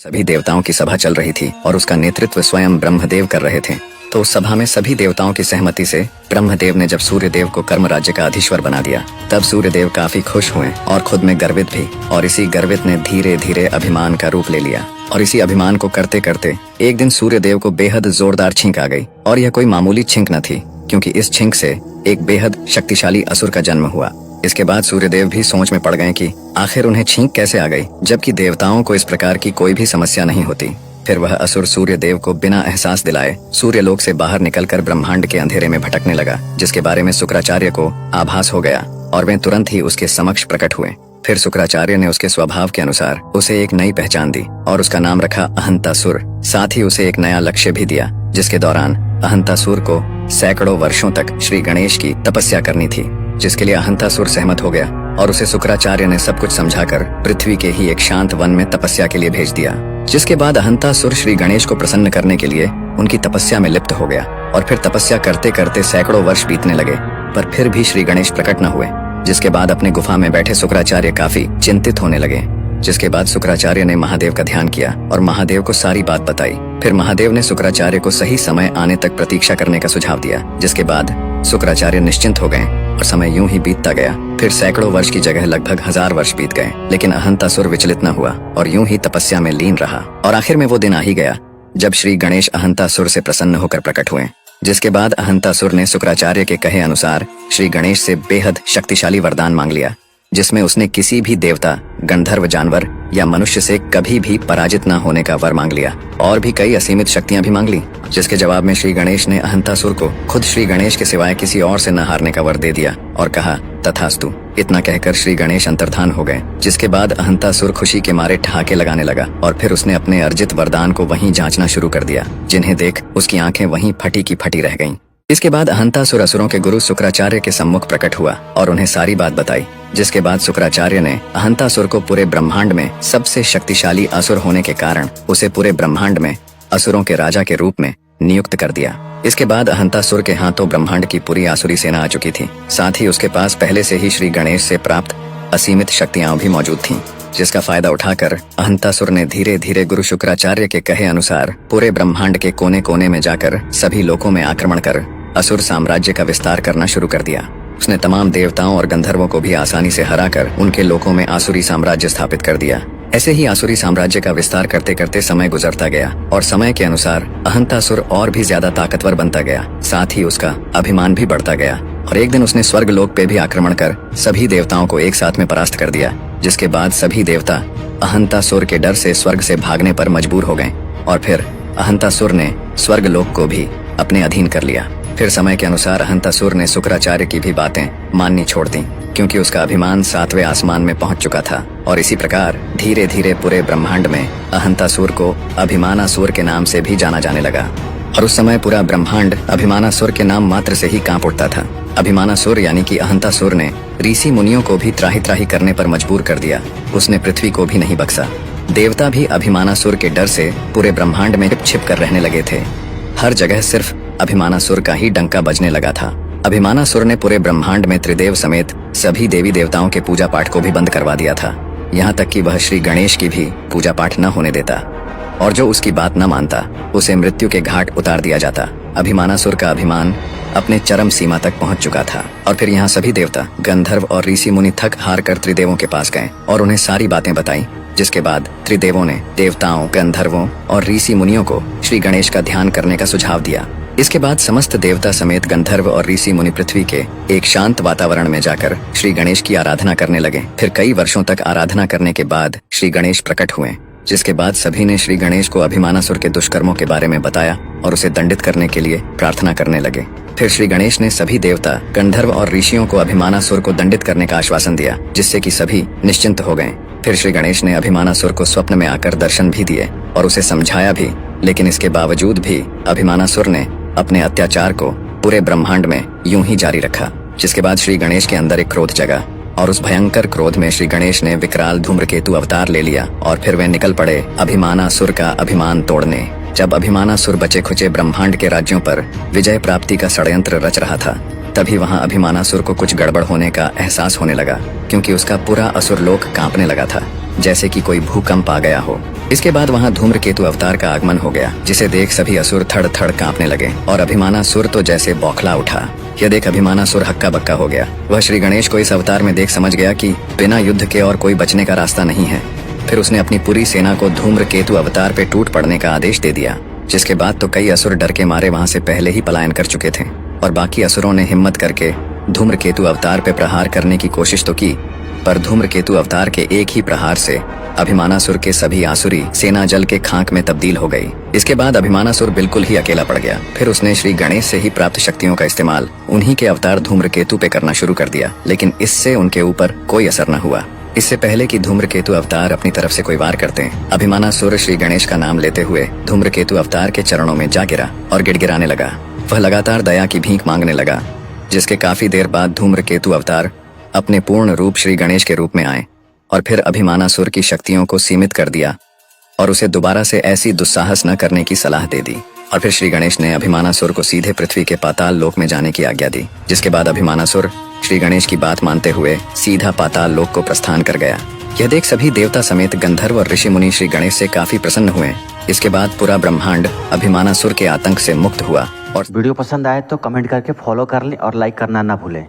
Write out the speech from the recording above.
सभी देवताओं की सभा चल रही थी और उसका नेतृत्व स्वयं ब्रह्मदेव कर रहे थे। तो उस सभा में सभी देवताओं की सहमति से ब्रह्मदेव ने जब सूर्यदेव को कर्म राज्य का अधीश्वर बना दिया, तब सूर्यदेव काफी खुश हुए और खुद में गर्वित भी। और इसी गर्वित ने धीरे धीरे अभिमान का रूप ले लिया। और इसी अभिमान को करते करते एक दिन सूर्यदेव को बेहद जोरदार छींक आ गई। और यह कोई मामूली छींक न थी, क्योंकि इस छींक से एक बेहद शक्तिशाली असुर का जन्म हुआ। इसके बाद सूर्यदेव भी सोच में पड़ गए कि आखिर उन्हें छींक कैसे आ गई, जबकि देवताओं को इस प्रकार की कोई भी समस्या नहीं होती। फिर वह असुर सूर्यदेव को बिना एहसास दिलाए सूर्यलोक से बाहर निकलकर ब्रह्मांड के अंधेरे में भटकने लगा, जिसके बारे में शुक्राचार्य को आभास हो गया और वे तुरंत ही उसके समक्ष प्रकट हुए। फिर शुक्राचार्य ने उसके स्वभाव के अनुसार उसे एक नई पहचान दी और उसका नाम रखा अहंतासुर। साथ ही उसे एक नया लक्ष्य भी दिया, जिसके दौरान अहंतासुर को सैकड़ों वर्षों तक श्री गणेश की तपस्या करनी थी, जिसके लिए अहंतासुर सहमत हो गया और उसे शुक्राचार्य ने सब कुछ समझाकर पृथ्वी के ही एक शांत वन में तपस्या के लिए भेज दिया। जिसके बाद अहंतासुर श्री गणेश को प्रसन्न करने के लिए उनकी तपस्या में लिप्त हो गया और फिर तपस्या करते करते सैकड़ों वर्ष बीतने लगे, पर फिर भी श्री गणेश प्रकट न हुए। जिसके बाद अपने गुफा में बैठे शुक्राचार्य काफी चिंतित होने लगे। जिसके बाद शुक्राचार्य ने महादेव का ध्यान किया और महादेव को सारी बात बताई। फिर महादेव ने शुक्राचार्य को सही समय आने तक प्रतीक्षा करने का सुझाव दिया। जिसके बाद शुक्राचार्य निश्चिंत हो गए और समय यूं ही बीतता गया। फिर सैकड़ों वर्ष की जगह लगभग 1000 वर्ष बीत गए, लेकिन अहंतासुर विचलित न हुआ और यूं ही तपस्या में लीन रहा। और आखिर में वो दिन आ ही गया जब श्री गणेश अहंतासुर से प्रसन्न होकर प्रकट हुए। जिसके बाद अहंतासुर ने शुक्राचार्य के कहे अनुसार श्री गणेश से बेहद शक्तिशाली वरदान मांग लिया, जिसमें उसने किसी भी देवता, गंधर्व, जानवर या मनुष्य से कभी भी पराजित न होने का वर मांग लिया और भी कई असीमित शक्तियां भी मांग ली। जिसके जवाब में श्री गणेश ने अहंतासुर को खुद श्री गणेश के सिवाय किसी और से न हारने का वर दे दिया और कहा तथास्तु। इतना कहकर श्री गणेश अंतर्धान हो गए। जिसके बाद अहंतासुर खुशी के मारे ठहाके लगाने लगा और फिर उसने अपने अर्जित वरदान को वहीं जांचना शुरू कर दिया, जिन्हें देख उसकी आंखें वहीं फटी की फटी रह गईं। इसके बाद अहंतासुर असुरों के गुरु शुक्राचार्य के सम्मुख प्रकट हुआ और उन्हें सारी बात बताई। जिसके बाद शुक्राचार्य ने अहंतासुर को पूरे ब्रह्मांड में सबसे शक्तिशाली असुर होने के कारण उसे पूरे ब्रह्मांड में असुरों के राजा के रूप में नियुक्त कर दिया। इसके बाद अहंतासुर के हाथों ब्रह्मांड की पूरी आसुरी सेना आ चुकी थी। साथ ही उसके पास पहले से ही श्री गणेश से प्राप्त असीमित शक्तियां भी मौजूद थीं, जिसका फायदा उठाकर अहंतासुर ने धीरे धीरे गुरु शुक्राचार्य के कहे अनुसार पूरे ब्रह्मांड के कोने कोने में जाकर सभी लोकों में आक्रमण कर असुर साम्राज्य का विस्तार करना शुरू कर दिया। उसने तमाम देवताओं और गंधर्वों को भी आसानी से हराकर उनके लोकों में आसुरी साम्राज्य स्थापित कर दिया। ऐसे ही आसुरी साम्राज्य का विस्तार करते करते समय गुजरता गया और समय के अनुसार अहंतासुर और भी ज्यादा ताकतवर बनता गया। साथ ही उसका अभिमान भी बढ़ता गया और एक दिन उसने स्वर्ग लोक पे भी आक्रमण कर सभी देवताओं को एक साथ में परास्त कर दिया। जिसके बाद सभी देवता अहंतासुर के डर से स्वर्ग से भागने पर मजबूर हो गए और फिर अहंतासुर ने स्वर्ग लोक को भी अपने अधीन कर लिया। फिर समय के अनुसार अहंतासुर ने शुक्राचार्य की भी बातें माननी छोड़ दी, क्योंकि उसका अभिमान 7वें आसमान में पहुंच चुका था। और इसी प्रकार धीरे धीरे पूरे ब्रह्मांड में अहंतासुर को अभिमानासुर के नाम से भी जाना जाने लगा। और उस समय पूरा ब्रह्मांड अभिमानासुर के नाम मात्र से ही कांप उठता था। अभिमानासुर यानी कि अहंतासुर ने ऋषि मुनियों को भी त्राही त्राही करने पर मजबूर कर दिया। उसने पृथ्वी को भी नहीं बख्शा। देवता भी अभिमानासुर के डर से पूरे ब्रह्मांड में छिप कर रहने लगे थे। हर जगह सिर्फ अभिमानासुर का ही डंका बजने लगा था। अभिमानासुर ने पूरे ब्रह्मांड में त्रिदेव समेत सभी देवी देवताओं के पूजा पाठ को भी बंद करवा दिया था। यहाँ तक कि वह श्री गणेश की भी पूजा पाठ न होने देता और जो उसकी बात न मानता उसे मृत्यु के घाट उतार दिया जाता। अभिमानासुर का अभिमान अपने चरम सीमा तक पहुंच चुका था। और फिर यहाँ सभी देवता, गंधर्व और ऋषि मुनि थक हार कर त्रिदेवों के पास गए और उन्हें सारी बातें बताई। जिसके बाद त्रिदेवों ने देवताओं, गंधर्वों और ऋषि मुनियों को श्री गणेश का ध्यान करने का सुझाव दिया। इसके बाद समस्त देवता समेत गंधर्व और ऋषि मुनि पृथ्वी के एक शांत वातावरण में जाकर श्री गणेश की आराधना करने लगे। फिर कई वर्षों तक आराधना करने के बाद श्री गणेश प्रकट हुए। जिसके बाद सभी ने श्री गणेश को अभिमानासुर के दुष्कर्मों के बारे में बताया और उसे दंडित करने के लिए प्रार्थना करने लगे। फिर श्री गणेश ने सभी देवता, गंधर्व और ऋषियों को अभिमानासुर को दंडित करने का आश्वासन दिया, जिससे कि सभी निश्चिंत हो गए। फिर श्री गणेश ने अभिमानासुर को स्वप्न में आकर दर्शन भी दिए और उसे समझाया भी, लेकिन इसके बावजूद भी अभिमानासुर ने अपने अत्याचार को पूरे ब्रह्मांड में यूं ही जारी रखा। जिसके बाद श्री गणेश के अंदर एक क्रोध जगा और उस भयंकर क्रोध में श्री गणेश ने विकराल धूम्रकेतु अवतार ले लिया और फिर वे निकल पड़े अभिमानासुर का अभिमान तोड़ने। जब अभिमानासुर बचे खुचे ब्रह्मांड के राज्यों पर विजय प्राप्ति का षड्यंत्र रच रहा था, तभी वहां अभिमानासुर को कुछ गड़बड़ होने का एहसास होने लगा, क्योंकि उसका पूरा असुर लोक कांपने लगा था, जैसे कि कोई भूकंप आ गया हो। इसके बाद वहाँ धूम्रकेतु अवतार का आगमन हो गया, जिसे देख सभी असुर थड़ थड़ कांपने लगे और अभिमानासुर तो जैसे बौखला उठा। यह देख अभिमानासुर हक्का बक्का हो गया। वह श्री गणेश को इस अवतार में देख समझ गया कि बिना युद्ध के और कोई बचने का रास्ता नहीं है। फिर उसने अपनी पूरी सेना को धूम्रकेतु अवतार पे टूट पड़ने का आदेश दे दिया, जिसके बाद तो कई असुर डर के मारे वहाँ से पहले ही पलायन कर चुके थे और बाकी असुरों ने हिम्मत करके धूम्रकेतु अवतार पे प्रहार करने की कोशिश तो की, पर धूम्रकेतु अवतार के एक ही प्रहार से अभिमानासुर के सभी आसुरी सेना जल के खाक में तब्दील हो गई। इसके बाद अभिमानासुर बिल्कुल ही अकेला पड़ गया। फिर उसने श्री गणेश से ही प्राप्त शक्तियों का इस्तेमाल उन्हीं के अवतार धूम्रकेतु पे करना शुरू कर दिया, लेकिन इससे उनके ऊपर कोई असर न हुआ। इससे पहले कि धूम्रकेतु अवतार अपनी तरफ से कोई वार करते, अभिमानासुर श्री गणेश का नाम लेते हुए धूम्रकेतु अवतार के चरणों में जा गिरा और गिड़गिड़ाने लगा। वह लगातार दया की भीख मांगने लगा, जिसके काफी देर बाद धूम्रकेतु अवतार अपने पूर्ण रूप श्री गणेश के रूप में आए और फिर अभिमानासुर की शक्तियों को सीमित कर दिया और उसे दोबारा से ऐसी दुस्साहस न करने की सलाह दे दी। और फिर श्री गणेश ने अभिमानासुर को सीधे पृथ्वी के पाताल लोक में जाने की आज्ञा दी, जिसके बाद अभिमानासुर श्री गणेश की बात मानते हुए सीधा पाताल लोक को प्रस्थान कर गया। यह देख सभी देवता समेत गंधर्व और ऋषि मुनि श्री गणेश से काफी प्रसन्न हुए। इसके बाद पूरा ब्रह्मांड अभिमानासुर के आतंक से मुक्त हुआ। और वीडियो पसंद आए तो कमेंट करके फॉलो कर लें और लाइक करना ना भूलें।